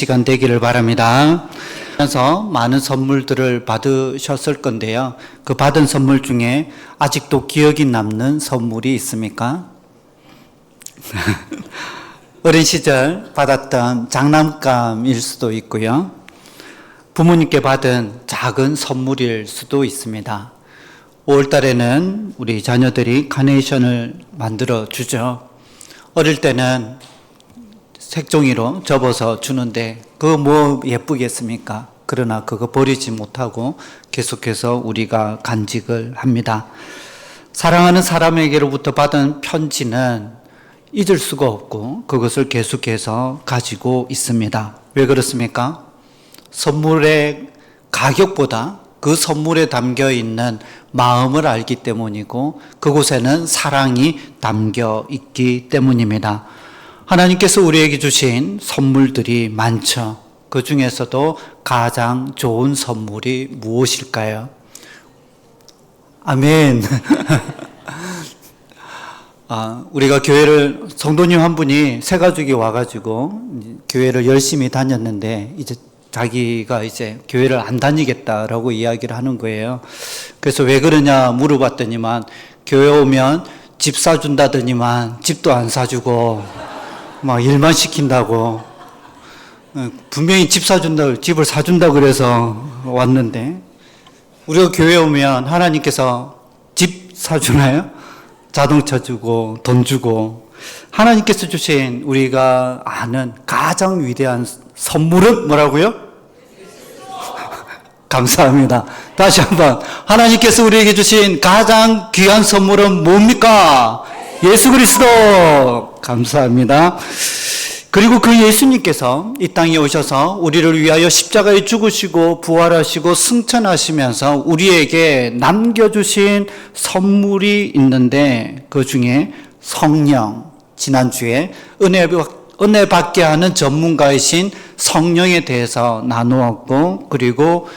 시간 되기를 바랍니다. 그래서 많은 선물들을 받으셨을 건데요. 그 받은 선물 중에 아직도 기억이 남는 선물이 있습니까? 어린 시절 받았던 장난감일 수도 있고요. 부모님께 받은 작은 선물일 수도 있습니다. 5월 달에는 우리 자녀들이 카네이션을 만들어 주죠. 어릴 때는 색종이로 접어서 주는데 그거 뭐 예쁘겠습니까? 그러나 그거 버리지 못하고 계속해서 우리가 간직을 합니다. 사랑하는 사람에게로부터 받은 편지는 잊을 수가 없고 그것을 계속해서 가지고 있습니다. 왜 그렇습니까? 선물의 가격보다 그 선물에 담겨 있는 마음을 알기 때문이고 그곳에는 사랑이 담겨 있기 때문입니다. 하나님께서 우리에게 주신 선물들이 많죠. 그 중에서도 가장 좋은 선물이 무엇일까요? 아멘. 우리가 교회를, 성도님 한 분이 새 가족이 와가지고 교회를 열심히 다녔는데 이제 자기가 이제 교회를 안 다니겠다라고 이야기를 하는 거예요. 그래서 왜 그러냐 물어봤더니만 교회 오면 집 사준다더니만 집도 안 사주고 막 일만 시킨다고. 분명히 집 사준다고, 집을 사준다고 그래서 왔는데, 우리가 교회 오면 하나님께서 집 사주나요? 자동차 주고, 돈 주고. 하나님께서 주신 우리가 아는 가장 위대한 선물은 뭐라고요? 감사합니다. 다시 한번. 하나님께서 우리에게 주신 가장 귀한 선물은 뭡니까? 예수 그리스도. 감사합니다. 그리고 그 예수님께서 이 땅에 오셔서 우리를 위하여 십자가에 죽으시고 부활하시고 승천하시면서 우리에게 남겨주신 선물이 있는데 그 중에 성령, 지난주에 은혜 받게 하는 전문가이신 성령에 대해서 나누었고 그리고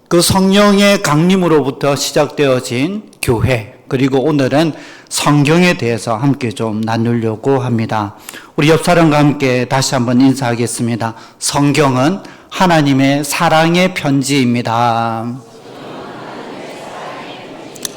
그 성령의 강림으로부터 시작되어진 교회, 그리고 오늘은 성경에 대해서 함께 좀 나누려고 합니다. 우리 옆 사람과 함께 다시 한번 인사하겠습니다. 성경은 하나님의 사랑의 편지입니다.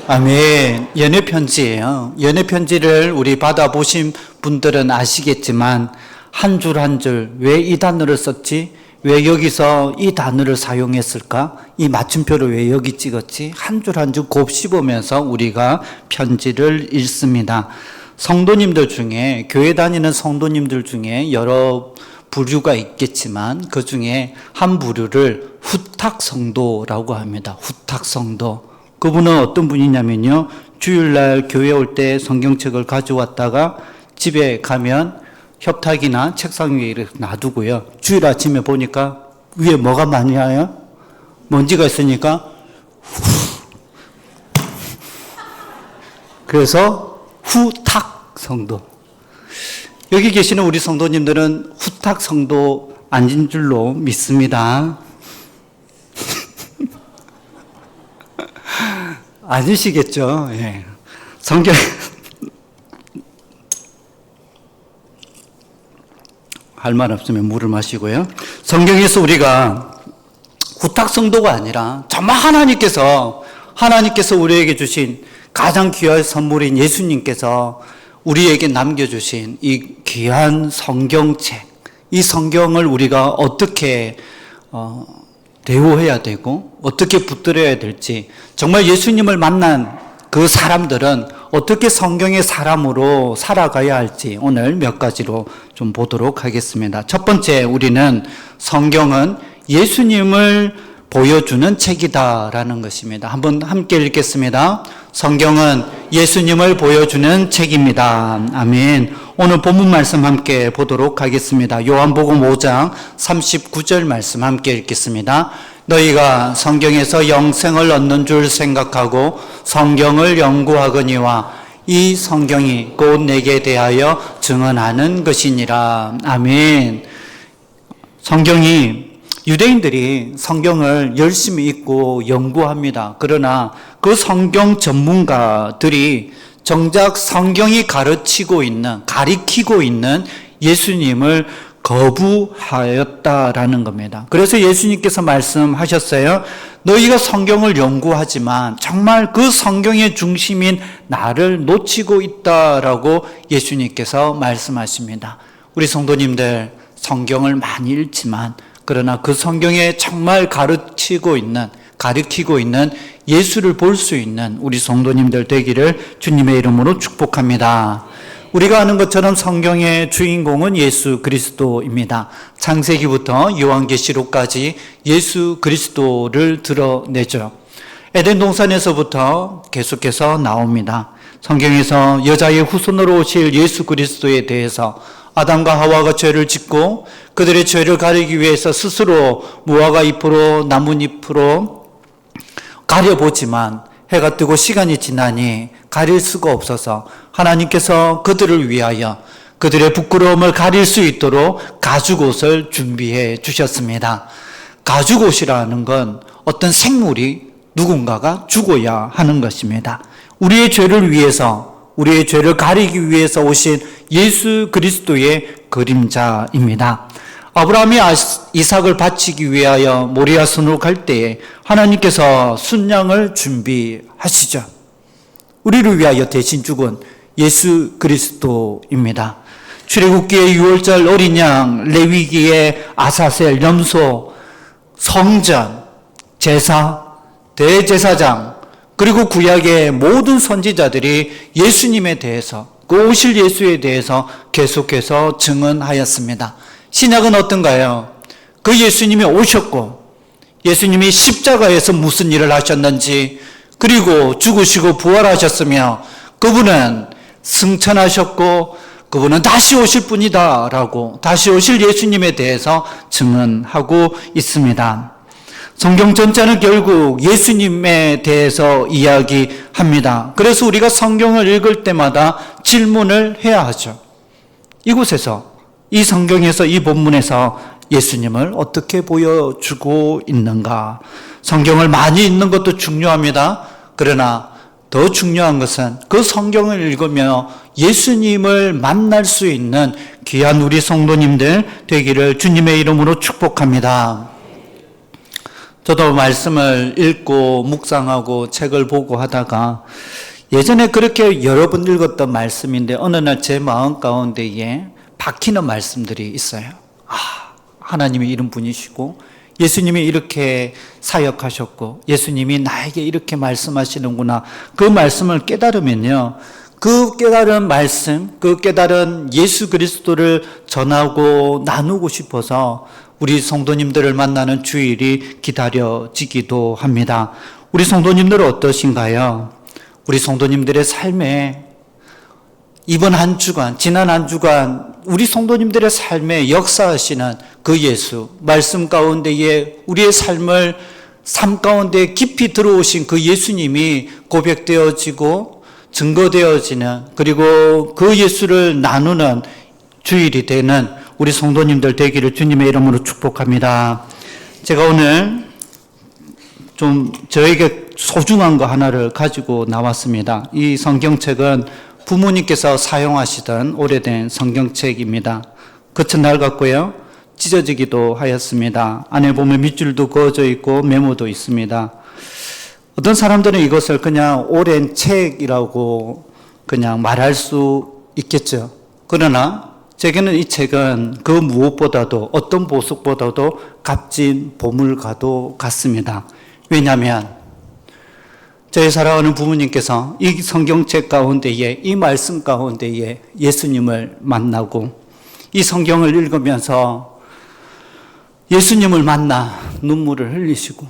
아멘. 연애 편지예요. 연애 편지를 우리 받아보신 분들은 아시겠지만 한 줄 한 줄 왜 이 단어를 썼지? 왜 여기서 이 단어를 사용했을까? 이 맞춤표를 왜 여기 찍었지? 한 줄 한 줄 곱씹으면서 우리가 편지를 읽습니다. 성도님들 중에, 교회 다니는 성도님들 중에 여러 부류가 있겠지만 그 중에 한 부류를 후탁성도라고 합니다. 후탁성도. 그분은 어떤 분이냐면요, 주일날 교회 올 때 성경책을 가져왔다가 집에 가면 협탁이나 책상 위에 이렇게 놔두고요. 주일 아침에 보니까 위에 뭐가 많이 와요? 먼지가 있으니까 그래서 후탁 성도. 여기 계시는 우리 성도님들은 후탁 성도 아닌 줄로 믿습니다. 아니시겠죠? 예. 성경 할 말 없으면 물을 마시고요. 성경에서 우리가 후탁성도가 아니라 정말 하나님께서 우리에게 주신 가장 귀한 선물인 예수님께서 우리에게 남겨주신 이 귀한 성경책, 이 성경을 우리가 어떻게 대우해야 되고 어떻게 붙들어야 될지, 정말 예수님을 만난 그 사람들은 어떻게 성경의 사람으로 살아가야 할지 오늘 몇 가지로 좀 보도록 하겠습니다. 첫 번째, 우리는 성경은 예수님을 보여주는 책이다라는 것입니다. 한번 함께 읽겠습니다. 성경은 예수님을 보여주는 책입니다. 아멘. 오늘 본문 말씀 함께 보도록 하겠습니다. 요한복음 5장 39절 말씀 함께 읽겠습니다. 너희가 성경에서 영생을 얻는 줄 생각하고 성경을 연구하거니와 이 성경이 곧 내게 대하여 증언하는 것이니라. 아멘. 성경이, 유대인들이 성경을 열심히 읽고 연구합니다. 그러나 그 성경 전문가들이 정작 성경이 가르치고 있는, 가리키고 있는 예수님을 거부하였다라는 겁니다. 그래서 예수님께서 말씀하셨어요. 너희가 성경을 연구하지만 정말 그 성경의 중심인 나를 놓치고 있다라고 예수님께서 말씀하십니다. 우리 성도님들 성경을 많이 읽지만 그러나 그 성경에 정말 가르치고 있는 예수를 볼 수 있는 우리 성도님들 되기를 주님의 이름으로 축복합니다. 우리가 아는 것처럼 성경의 주인공은 예수 그리스도입니다. 창세기부터 요한계시록까지 예수 그리스도를 드러내죠. 에덴 동산에서부터 계속해서 나옵니다. 성경에서 여자의 후손으로 오실 예수 그리스도에 대해서 아담과 하와가 죄를 짓고 그들의 죄를 가리기 위해서 스스로 무화과 잎으로 나뭇잎으로 가려보지만 해가 뜨고 시간이 지나니 가릴 수가 없어서 하나님께서 그들을 위하여 그들의 부끄러움을 가릴 수 있도록 가죽옷을 준비해 주셨습니다. 가죽옷이라는 건 어떤 생물이 누군가가 죽어야 하는 것입니다. 우리의 죄를 위해서, 우리의 죄를 가리기 위해서 오신 예수 그리스도의 그림자입니다. 아브라함이 이삭을 바치기 위하여 모리아 산으로 갈 때에 하나님께서 순양을 준비하시죠. 우리를 위하여 대신 죽은 예수 그리스도입니다. 출애굽기의 6월절 어린 양, 레위기의 아사셀, 염소, 성전, 제사, 대제사장, 그리고 구약의 모든 선지자들이 예수님에 대해서, 그 오실 예수에 대해서 계속해서 증언하였습니다. 신약은 어떤가요? 그 예수님이 오셨고 예수님이 십자가에서 무슨 일을 하셨는지, 그리고 죽으시고 부활하셨으며 그분은 승천하셨고 그분은 다시 오실 분이다 라고 다시 오실 예수님에 대해서 증언하고 있습니다. 성경 전체는 결국 예수님에 대해서 이야기합니다. 그래서 우리가 성경을 읽을 때마다 질문을 해야 하죠. 이곳에서, 이 성경에서, 이 본문에서 예수님을 어떻게 보여주고 있는가? 성경을 많이 읽는 것도 중요합니다. 그러나 더 중요한 것은 그 성경을 읽으며 예수님을 만날 수 있는 귀한 우리 성도님들 되기를 주님의 이름으로 축복합니다. 저도 말씀을 읽고 묵상하고 책을 보고 하다가 예전에 그렇게 여러 번 읽었던 말씀인데 어느 날 제 마음 가운데에 박히는 말씀들이 있어요. 하나님이 이런 분이시고 예수님이 이렇게 사역하셨고 예수님이 나에게 이렇게 말씀하시는구나. 그 말씀을 깨달으면요, 그 깨달은 말씀, 그 깨달은 예수 그리스도를 전하고 나누고 싶어서 우리 성도님들을 만나는 주일이 기다려지기도 합니다. 우리 성도님들은 어떠신가요? 우리 성도님들의 삶에 이번 한 주간, 지난 한 주간 우리 성도님들의 삶에 역사하시는 그 예수, 말씀 가운데에 우리의 삶 가운데 깊이 들어오신 그 예수님이 고백되어지고 증거되어지는, 그리고 그 예수를 나누는 주일이 되는 우리 성도님들 되기를 주님의 이름으로 축복합니다. 제가 오늘 좀 저에게 소중한 거 하나를 가지고 나왔습니다. 이 성경책은 부모님께서 사용하시던 오래된 성경책입니다. 겉은 낡았고요, 찢어지기도 하였습니다. 안에 보면 밑줄도 그어져 있고 메모도 있습니다. 어떤 사람들은 이것을 그냥 오랜 책이라고 그냥 말할 수 있겠죠. 그러나 제게는 이 책은 그 무엇보다도, 어떤 보석보다도 값진 보물과도 같습니다. 왜냐하면 저희 사랑하는 부모님께서 이 성경책 가운데에, 이 말씀 가운데에 예수님을 만나고 이 성경을 읽으면서 예수님을 만나 눈물을 흘리시고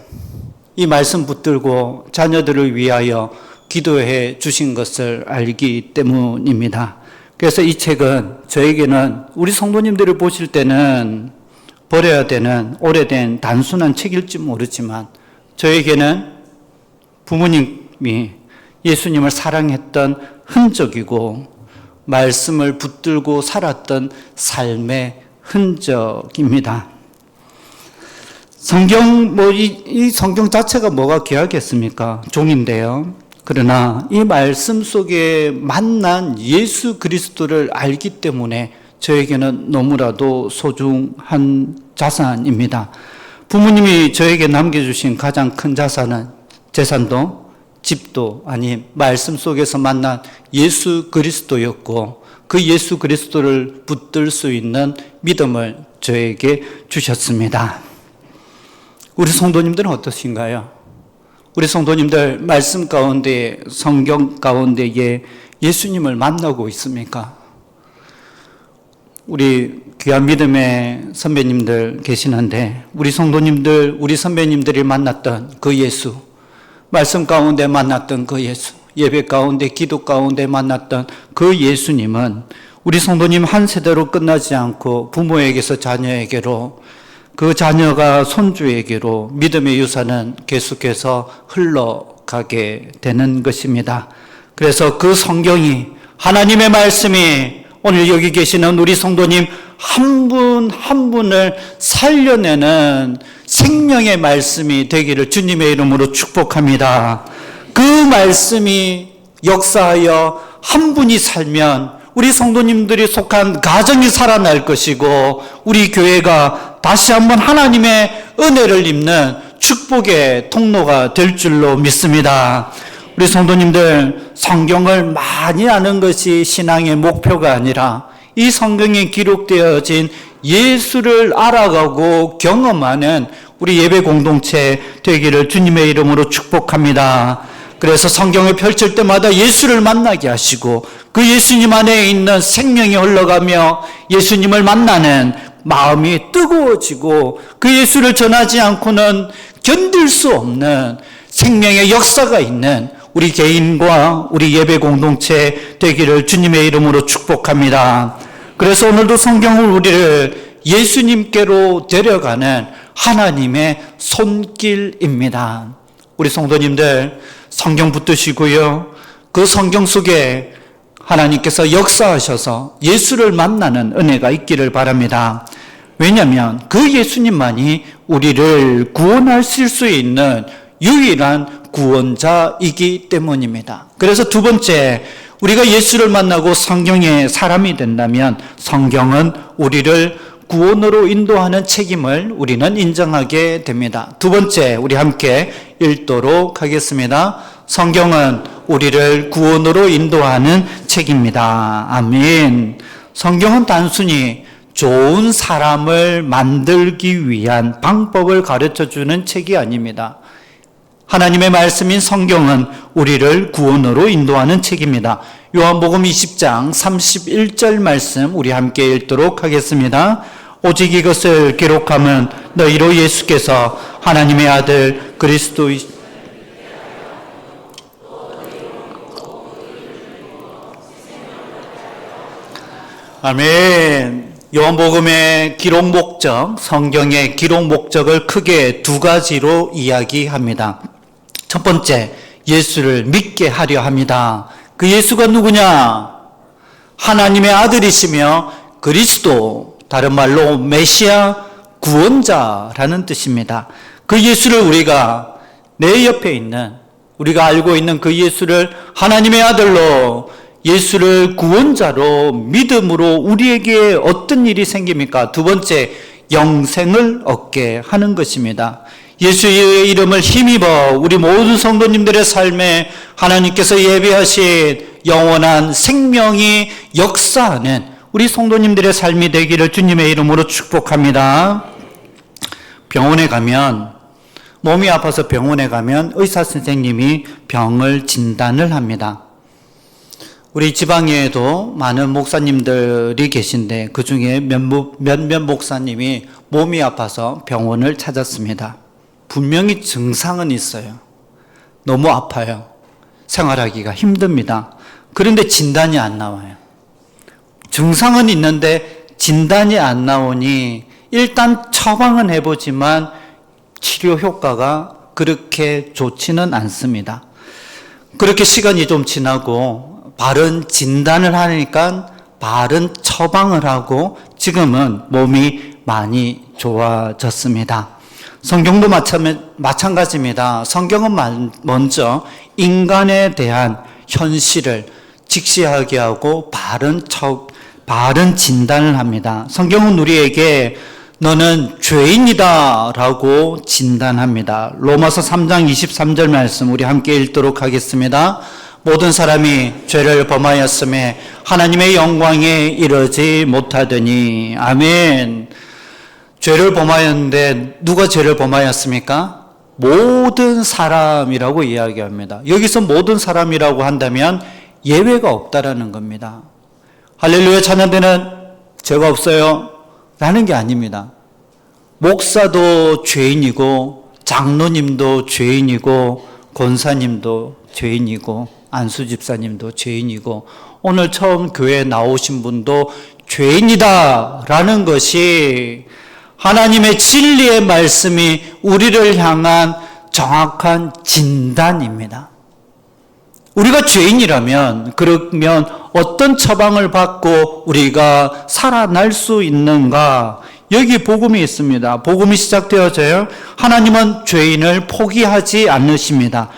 이 말씀 붙들고 자녀들을 위하여 기도해 주신 것을 알기 때문입니다. 그래서 이 책은 저에게는, 우리 성도님들을 보실 때는 버려야 되는 오래된 단순한 책일지 모르지만 저에게는 부모님이 예수님을 사랑했던 흔적이고 말씀을 붙들고 살았던 삶의 흔적입니다. 성경, 이 성경 자체가 뭐가 귀하겠습니까? 종인데요. 그러나 이 말씀 속에 만난 예수 그리스도를 알기 때문에 저에게는 너무나도 소중한 자산입니다. 부모님이 저에게 남겨주신 가장 큰 자산은 재산도 집도 아닌 말씀 속에서 만난 예수 그리스도였고 그 예수 그리스도를 붙들 수 있는 믿음을 저에게 주셨습니다. 우리 성도님들은 어떠신가요? 우리 성도님들 말씀 가운데 성경 가운데에 예수님을 만나고 있습니까? 우리 귀한 믿음의 선배님들 계시는데 우리 성도님들, 우리 선배님들이 만났던 그 예수, 말씀 가운데 만났던 그 예수, 예배 가운데 기도 가운데 만났던 그 예수님은 우리 성도님 한 세대로 끝나지 않고 부모에게서 자녀에게로 그 자녀가 손주에게로 믿음의 유산은 계속해서 흘러가게 되는 것입니다. 그래서 그 성경이 하나님의 말씀이 오늘 여기 계시는 우리 성도님 한 분 한 분을 살려내는 생명의 말씀이 되기를 주님의 이름으로 축복합니다. 그 말씀이 역사하여 한 분이 살면 우리 성도님들이 속한 가정이 살아날 것이고 우리 교회가 다시 한번 하나님의 은혜를 입는 축복의 통로가 될 줄로 믿습니다. 우리 성도님들, 성경을 많이 아는 것이 신앙의 목표가 아니라 이 성경에 기록되어진 예수를 알아가고 경험하는 우리 예배 공동체 되기를 주님의 이름으로 축복합니다. 그래서 성경을 펼칠 때마다 예수를 만나게 하시고 그 예수님 안에 있는 생명이 흘러가며 예수님을 만나는 마음이 뜨거워지고 그 예수를 전하지 않고는 견딜 수 없는 생명의 역사가 있는 우리 개인과 우리 예배 공동체 되기를 주님의 이름으로 축복합니다. 그래서 오늘도 성경은 우리를 예수님께로 데려가는 하나님의 손길입니다. 우리 성도님들 성경 붙드시고요. 그 성경 속에 하나님께서 역사하셔서 예수를 만나는 은혜가 있기를 바랍니다. 왜냐하면 그 예수님만이 우리를 구원하실 수 있는 유일한 구원자이기 때문입니다. 그래서 두 번째, 우리가 예수를 만나고 성경의 사람이 된다면 성경은 우리를 구원으로 인도하는 책임을 우리는 인정하게 됩니다. 두 번째, 우리 함께 읽도록 하겠습니다. 성경은 우리를 구원으로 인도하는 책입니다. 아멘. 성경은 단순히 좋은 사람을 만들기 위한 방법을 가르쳐주는 책이 아닙니다. 하나님의 말씀인 성경은 우리를 구원으로 인도하는 책입니다. 요한복음 20장 31절 말씀 우리 함께 읽도록 하겠습니다. 오직 이것을 기록하면 너희로 예수께서 하나님의 아들 그리스도이시 아멘. 요한복음의 기록 목적, 성경의 기록 목적을 크게 두 가지로 이야기합니다. 첫 번째, 예수를 믿게 하려 합니다. 그 예수가 누구냐? 하나님의 아들이시며 그리스도, 다른 말로 메시아, 구원자라는 뜻입니다. 그 예수를 우리가 내 옆에 있는, 우리가 알고 있는 그 예수를 하나님의 아들로, 예수를 구원자로 믿음으로 우리에게 어떤 일이 생깁니까? 두 번째, 영생을 얻게 하는 것입니다. 예수의 이름을 힘입어 우리 모든 성도님들의 삶에 하나님께서 예비하신 영원한 생명이 역사하는 우리 성도님들의 삶이 되기를 주님의 이름으로 축복합니다. 병원에 가면, 몸이 아파서 병원에 가면 의사 선생님이 병을 진단을 합니다. 우리 지방에도 많은 목사님들이 계신데 그 중에 몇몇 목사님이 몸이 아파서 병원을 찾았습니다. 분명히 증상은 있어요. 너무 아파요. 생활하기가 힘듭니다. 그런데 진단이 안 나와요. 증상은 있는데 진단이 안 나오니 일단 처방은 해보지만 치료 효과가 그렇게 좋지는 않습니다. 그렇게 시간이 좀 지나고 바른 진단을 하니까 바른 처방을 하고 지금은 몸이 많이 좋아졌습니다. 성경도 마찬가지입니다. 성경은 먼저 인간에 대한 현실을 직시하게 하고 바른 진단을 합니다. 성경은 우리에게 너는 죄인이다 라고 진단합니다. 로마서 3장 23절 말씀 우리 함께 읽도록 하겠습니다. 모든 사람이 죄를 범하였음에 하나님의 영광에 이르지 못하더니. 아멘. 죄를 범하였는데 누가 죄를 범하였습니까? 모든 사람이라고 이야기합니다. 여기서 모든 사람이라고 한다면 예외가 없다라는 겁니다. 할렐루야 찬양대는 죄가 없어요 라는 게 아닙니다. 목사도 죄인이고 장로님도 죄인이고 권사님도 죄인이고 안수집사님도 죄인이고 오늘 처음 교회에 나오신 분도 죄인이다 라는 것이 하나님의 진리의 말씀이 우리를 향한 정확한 진단입니다. 우리가 죄인이라면 그러면 어떤 처방을 받고 우리가 살아날 수 있는가? 여기 복음이 있습니다. 복음이 시작되어져요. 하나님은 죄인을 포기하지 않으십니다.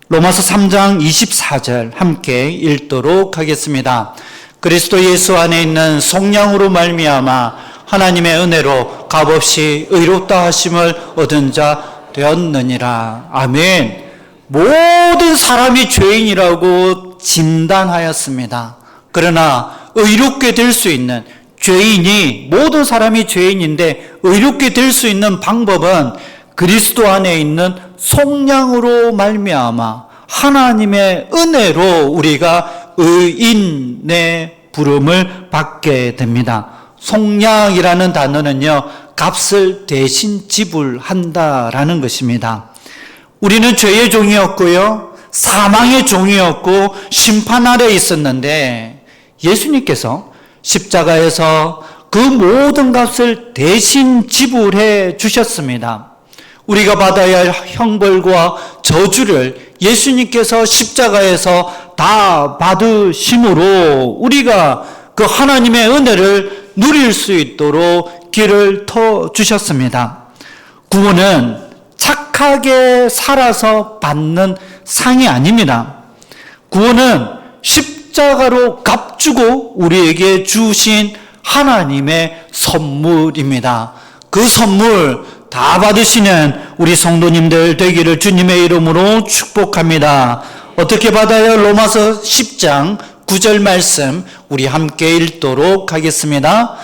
로마서 3장 24절 함께 읽도록 하겠습니다. 그리스도 예수 안에 있는 속량으로 말미암아 하나님의 은혜로 값없이 의롭다 하심을 얻은 자 되었느니라. 아멘. 모든 사람이 죄인이라고 진단하였습니다. 그러나 의롭게 될 수 있는 죄인이 모든 사람이 죄인인데 의롭게 될 수 있는 방법은 그리스도 안에 있는 속량으로 말미암아 하나님의 은혜로 우리가 의인의 부름을 받게 됩니다. 속량이라는 단어는요, 값을 대신 지불한다라는 것입니다. 우리는 죄의 종이었고요, 사망의 종이었고 심판 아래 있었는데 예수님께서 십자가에서 그 모든 값을 대신 지불해 주셨습니다. 우리가 받아야 할 형벌과 저주를 예수님께서 십자가에서 다 받으심으로 우리가 그 하나님의 은혜를 누릴 수 있도록 길을 터 주셨습니다. 구원은 착하게 살아서 받는 상이 아닙니다. 구원은 십자가로 값주고 우리에게 주신 하나님의 선물입니다. 그 선물 다 받으시는 우리 성도님들 되기를 주님의 이름으로 축복합니다. 어떻게 받아요? 로마서 10장 9절 말씀 우리 함께 읽도록 하겠습니다.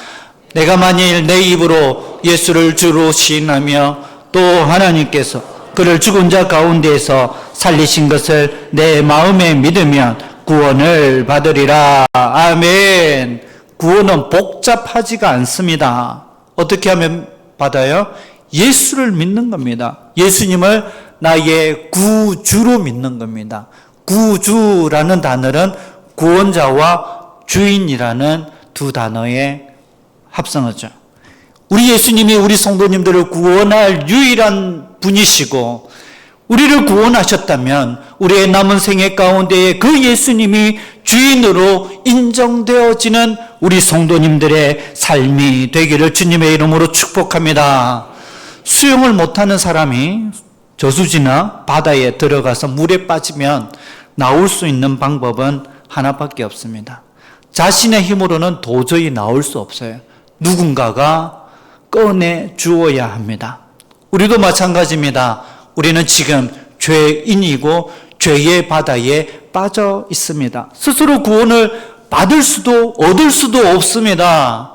내가 만일 내 입으로 예수를 주로 시인하며 또 하나님께서 그를 죽은 자 가운데에서 살리신 것을 내 마음에 믿으면 구원을 받으리라. 아멘. 구원은 복잡하지가 않습니다. 어떻게 하면 받아요? 예수를 믿는 겁니다. 예수님을 나의 구주로 믿는 겁니다. 구주라는 단어는 구원자와 주인이라는 두 단어의 합성어죠. 우리 예수님이 우리 성도님들을 구원할 유일한 분이시고 우리를 구원하셨다면 우리의 남은 생애 가운데에 그 예수님이 주인으로 인정되어지는 우리 성도님들의 삶이 되기를 주님의 이름으로 축복합니다. 수영을 못하는 사람이 저수지나 바다에 들어가서 물에 빠지면 나올 수 있는 방법은 하나밖에 없습니다. 자신의 힘으로는 도저히 나올 수 없어요. 누군가가 꺼내 주어야 합니다. 우리도 마찬가지입니다. 우리는 지금 죄인이고 죄의 바다에 빠져 있습니다. 스스로 구원을 받을 수도 얻을 수도 없습니다.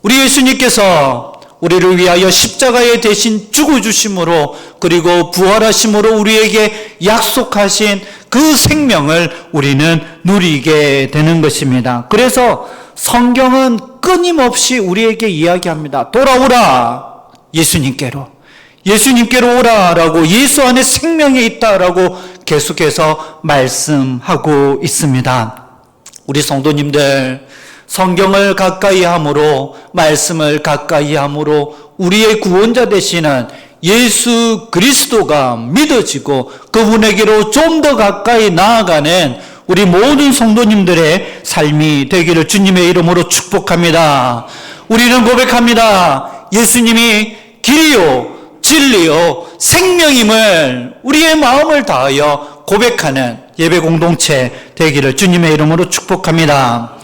우리 예수님께서 우리를 위하여 십자가에 대신 죽어주심으로 그리고 부활하심으로 우리에게 약속하신 그 생명을 우리는 누리게 되는 것입니다. 그래서 성경은 끊임없이 우리에게 이야기합니다. 돌아오라 예수님께로. 예수님께로 오라라고 예수 안에 생명이 있다라고 계속해서 말씀하고 있습니다. 우리 성도님들 성경을 가까이 함으로 말씀을 가까이 함으로 우리의 구원자 되시는 예수 그리스도가 믿어지고 그분에게로 좀 더 가까이 나아가는 우리 모든 성도님들의 삶이 되기를 주님의 이름으로 축복합니다. 우리는 고백합니다. 예수님이 길이요 진리요 생명임을 우리의 마음을 다하여 고백하는 예배 공동체 되기를 주님의 이름으로 축복합니다.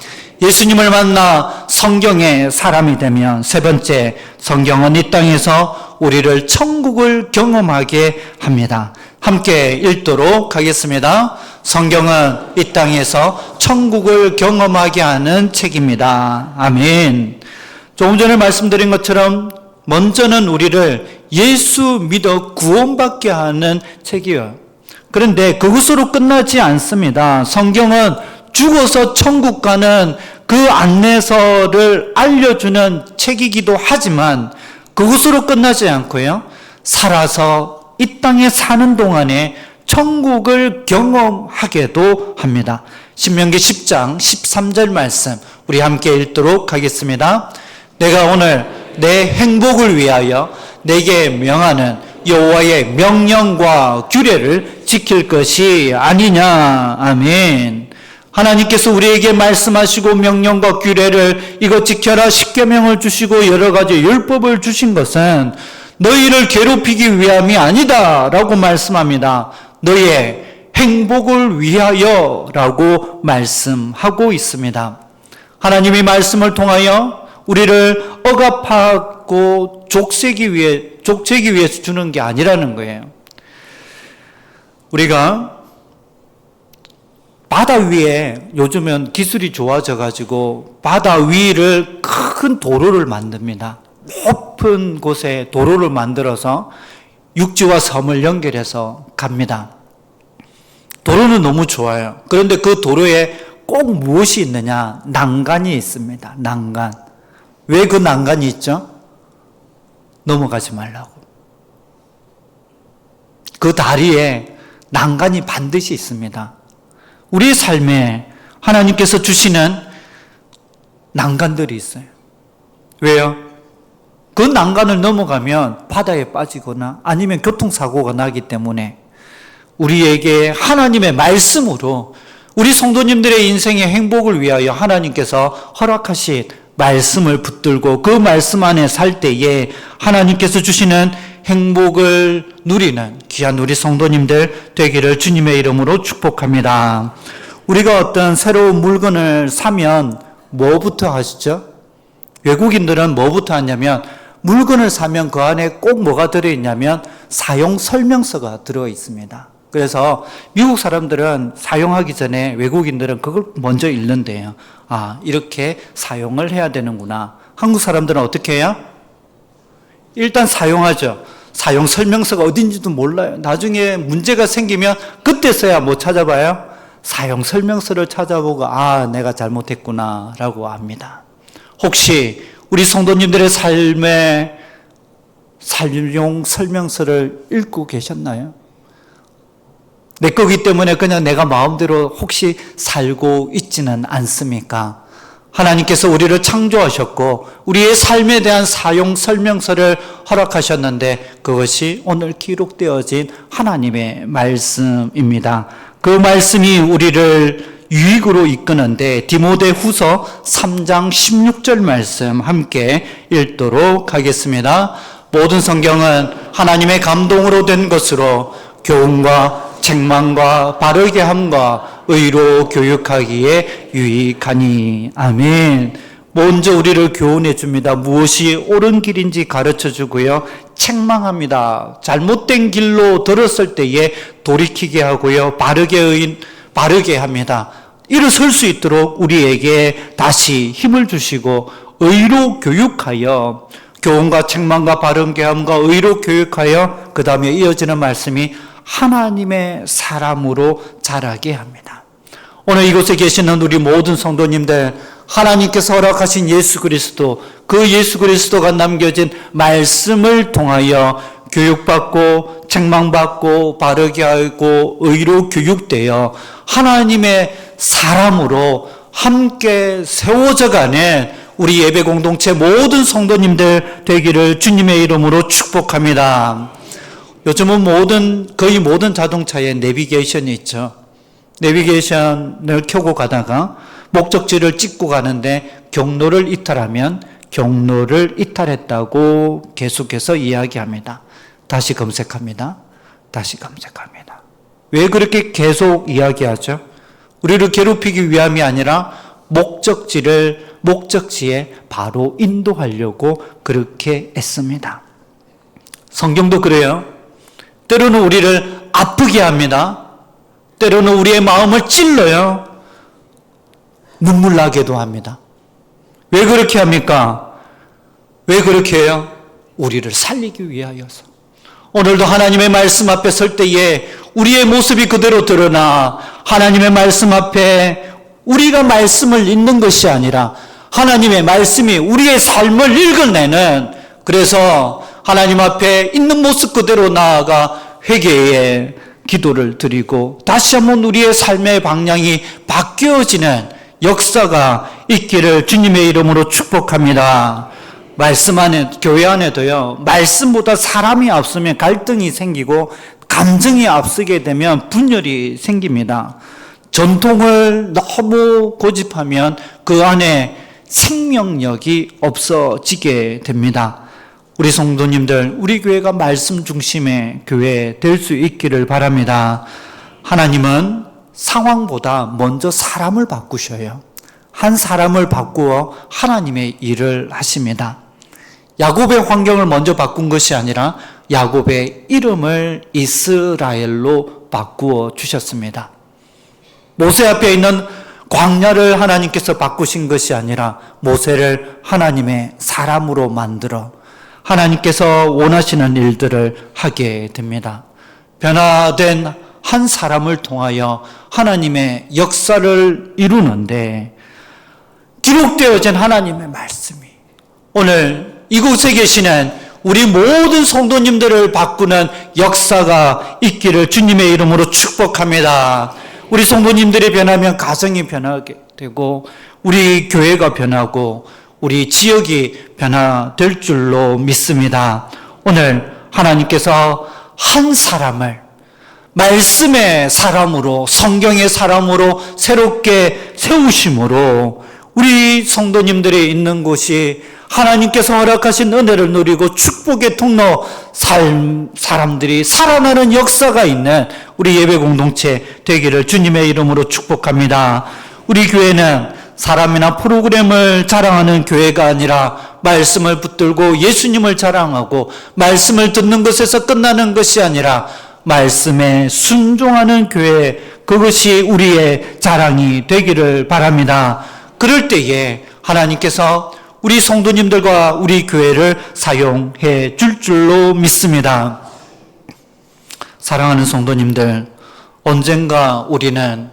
예수님을 만나 성경의 사람이 되면 세 번째, 성경은 이 땅에서 우리를 천국을 경험하게 합니다. 함께 읽도록 하겠습니다. 성경은 이 땅에서 천국을 경험하게 하는 책입니다. 아멘. 조금 전에 말씀드린 것처럼 먼저는 우리를 예수 믿어 구원받게 하는 책이에요. 그런데 그것으로 끝나지 않습니다. 성경은 죽어서 천국 가는 그 안내서를 알려주는 책이기도 하지만 그것으로 끝나지 않고요. 살아서 이 땅에 사는 동안에 천국을 경험하게도 합니다. 신명기 10장 13절 말씀 우리 함께 읽도록 하겠습니다. 내가 오늘 내 행복을 위하여 내게 명하는 여호와의 명령과 규례를 지킬 것이 아니냐. 아멘. 하나님께서 우리에게 말씀하시고 명령과 규례를 이것 지켜라 십계명을 주시고 여러 가지 율법을 주신 것은 너희를 괴롭히기 위함이 아니다 라고 말씀합니다. 너희의 행복을 위하여 라고 말씀하고 있습니다. 하나님이 말씀을 통하여 우리를 억압하고 족쇄기 위해서 주는 게 아니라는 거예요. 우리가 바다 위에 요즘은 기술이 좋아져 가지고 바다 위를 큰 도로를 만듭니다. 높은 곳에 도로를 만들어서 육지와 섬을 연결해서 갑니다. 도로는 너무 좋아요. 그런데 그 도로에 꼭 무엇이 있느냐? 난간이 있습니다. 난간. 왜 그 난간이 있죠? 넘어가지 말라고. 그 다리에 난간이 반드시 있습니다. 우리의 삶에 하나님께서 주시는 난간들이 있어요. 왜요? 그 난간을 넘어가면 바다에 빠지거나 아니면 교통사고가 나기 때문에 우리에게 하나님의 말씀으로 우리 성도님들의 인생의 행복을 위하여 하나님께서 허락하신 말씀을 붙들고 그 말씀 안에 살 때에 하나님께서 주시는 행복을 누리는 귀한 우리 성도님들 되기를 주님의 이름으로 축복합니다. 우리가 어떤 새로운 물건을 사면 뭐부터 하시죠? 외국인들은 뭐부터 하냐면 물건을 사면 그 안에 꼭 뭐가 들어있냐면 사용 설명서가 들어 있습니다. 그래서 미국 사람들은 사용하기 전에 외국인들은 그걸 먼저 읽는데요. 아, 이렇게 사용을 해야 되는구나. 한국 사람들은 어떻게 해요? 일단 사용하죠. 사용 설명서가 어딘지도 몰라요. 나중에 문제가 생기면 그때서야 뭐 찾아봐요? 사용 설명서를 찾아보고 아, 내가 잘못했구나 라고 합니다. 혹시 우리 성도님들의 삶의 사용 설명서를 읽고 계셨나요? 내 거기 때문에 그냥 내가 마음대로 혹시 살고 있지는 않습니까? 하나님께서 우리를 창조하셨고 우리의 삶에 대한 사용 설명서를 허락하셨는데 그것이 오늘 기록되어진 하나님의 말씀입니다. 그 말씀이 우리를 유익으로 이끄는데 디모데후서 3장 16절 말씀 함께 읽도록 하겠습니다. 모든 성경은 하나님의 감동으로 된 것으로 교훈과 책망과 바르게 함과 의로 교육하기에 유익하니. 아멘. 먼저 우리를 교훈해 줍니다. 무엇이 옳은 길인지 가르쳐 주고요. 책망합니다. 잘못된 길로 들었을 때에 돌이키게 하고요. 바르게 합니다. 일어설 수 있도록 우리에게 다시 힘을 주시고 의로 교육하여 교훈과 책망과 바르게 함과 의로 교육하여 그 다음에 이어지는 말씀이 하나님의 사람으로 자라게 합니다. 오늘 이곳에 계시는 우리 모든 성도님들 하나님께서 허락하신 예수 그리스도 그 예수 그리스도가 남겨진 말씀을 통하여 교육받고 책망받고 바르게 하고 의로 교육되어 하나님의 사람으로 함께 세워져가는 우리 예배 공동체 모든 성도님들 되기를 주님의 이름으로 축복합니다. 요즘은 거의 모든 자동차에 내비게이션이 있죠. 내비게이션을 켜고 가다가 목적지를 찍고 가는데 경로를 이탈하면 경로를 이탈했다고 계속해서 이야기합니다. 다시 검색합니다. 다시 검색합니다. 왜 그렇게 계속 이야기하죠? 우리를 괴롭히기 위함이 아니라 목적지에 바로 인도하려고 그렇게 애씁니다. 성경도 그래요. 때로는 우리를 아프게 합니다. 때로는 우리의 마음을 찔러요. 눈물 나게도 합니다. 왜 그렇게 합니까? 왜 그렇게 해요? 우리를 살리기 위하여서. 오늘도 하나님의 말씀 앞에 설 때에 우리의 모습이 그대로 드러나 하나님의 말씀 앞에 우리가 말씀을 읽는 것이 아니라 하나님의 말씀이 우리의 삶을 읽어내는, 그래서 하나님 앞에 있는 모습 그대로 나아가 회개의 기도를 드리고 다시 한번 우리의 삶의 방향이 바뀌어지는 역사가 있기를 주님의 이름으로 축복합니다. 말씀 안에, 교회 안에도요, 말씀보다 사람이 앞서면 갈등이 생기고 감정이 앞서게 되면 분열이 생깁니다. 전통을 너무 고집하면 그 안에 생명력이 없어지게 됩니다. 우리 성도님들, 우리 교회가 말씀 중심의 교회 될 수 있기를 바랍니다. 하나님은 상황보다 먼저 사람을 바꾸셔요. 한 사람을 바꾸어 하나님의 일을 하십니다. 야곱의 환경을 먼저 바꾼 것이 아니라 야곱의 이름을 이스라엘로 바꾸어 주셨습니다. 모세 앞에 있는 광야를 하나님께서 바꾸신 것이 아니라 모세를 하나님의 사람으로 만들어 하나님께서 원하시는 일들을 하게 됩니다. 변화된 한 사람을 통하여 하나님의 역사를 이루는데 기록되어진 하나님의 말씀이 오늘 이곳에 계시는 우리 모든 성도님들을 바꾸는 역사가 있기를 주님의 이름으로 축복합니다. 우리 성도님들이 변하면 가정이 변하게 되고 우리 교회가 변하고 우리 지역이 변화될 줄로 믿습니다. 오늘 하나님께서 한 사람을 말씀의 사람으로, 성경의 사람으로 새롭게 세우심으로 우리 성도님들이 있는 곳이 하나님께서 허락하신 은혜를 누리고 축복의 통로 사람들이 살아나는 역사가 있는 우리 예배 공동체 되기를 주님의 이름으로 축복합니다. 우리 교회는 사람이나 프로그램을 자랑하는 교회가 아니라 말씀을 붙들고 예수님을 자랑하고 말씀을 듣는 것에서 끝나는 것이 아니라 말씀에 순종하는 교회, 그것이 우리의 자랑이 되기를 바랍니다. 그럴 때에 하나님께서 우리 성도님들과 우리 교회를 사용해 줄 줄로 믿습니다. 사랑하는 성도님들, 언젠가 우리는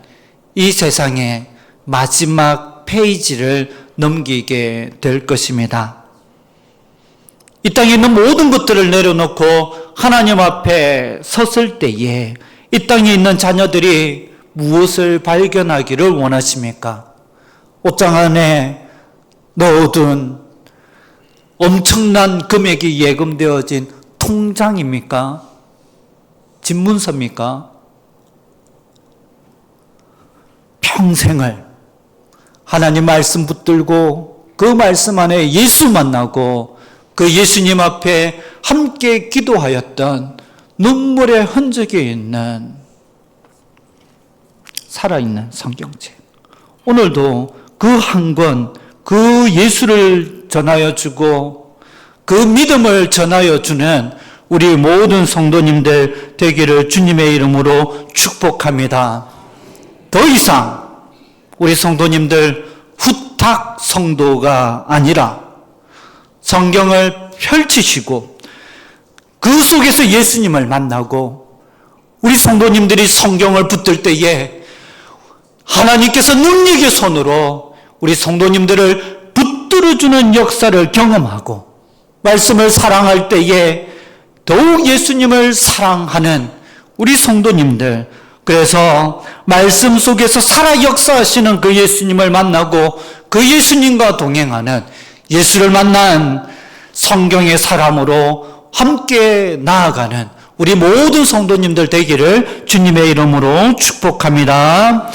이 세상의 마지막 페이지를 넘기게 될 것입니다. 이 땅에 있는 모든 것들을 내려놓고 하나님 앞에 섰을 때에 이 땅에 있는 자녀들이 무엇을 발견하기를 원하십니까? 옷장 안에 넣어둔 엄청난 금액이 예금되어진 통장입니까? 집문서입니까? 평생을 하나님 말씀 붙들고 그 말씀 안에 예수 만나고 그 예수님 앞에 함께 기도하였던 눈물의 흔적이 있는 살아있는 성경책. 오늘도 그 한 권, 그 예수를 전하여 주고 그 믿음을 전하여 주는 우리 모든 성도님들 되기를 주님의 이름으로 축복합니다. 더 이상 우리 성도님들 후탁 성도가 아니라 성경을 펼치시고 그 속에서 예수님을 만나고 우리 성도님들이 성경을 붙들 때에 하나님께서 능력의 손으로 우리 성도님들을 붙들어주는 역사를 경험하고 말씀을 사랑할 때에 더욱 예수님을 사랑하는 우리 성도님들, 그래서 말씀 속에서 살아 역사하시는 그 예수님을 만나고 그 예수님과 동행하는 예수를 만난 성경의 사람으로 함께 나아가는 우리 모든 성도님들 되기를 주님의 이름으로 축복합니다.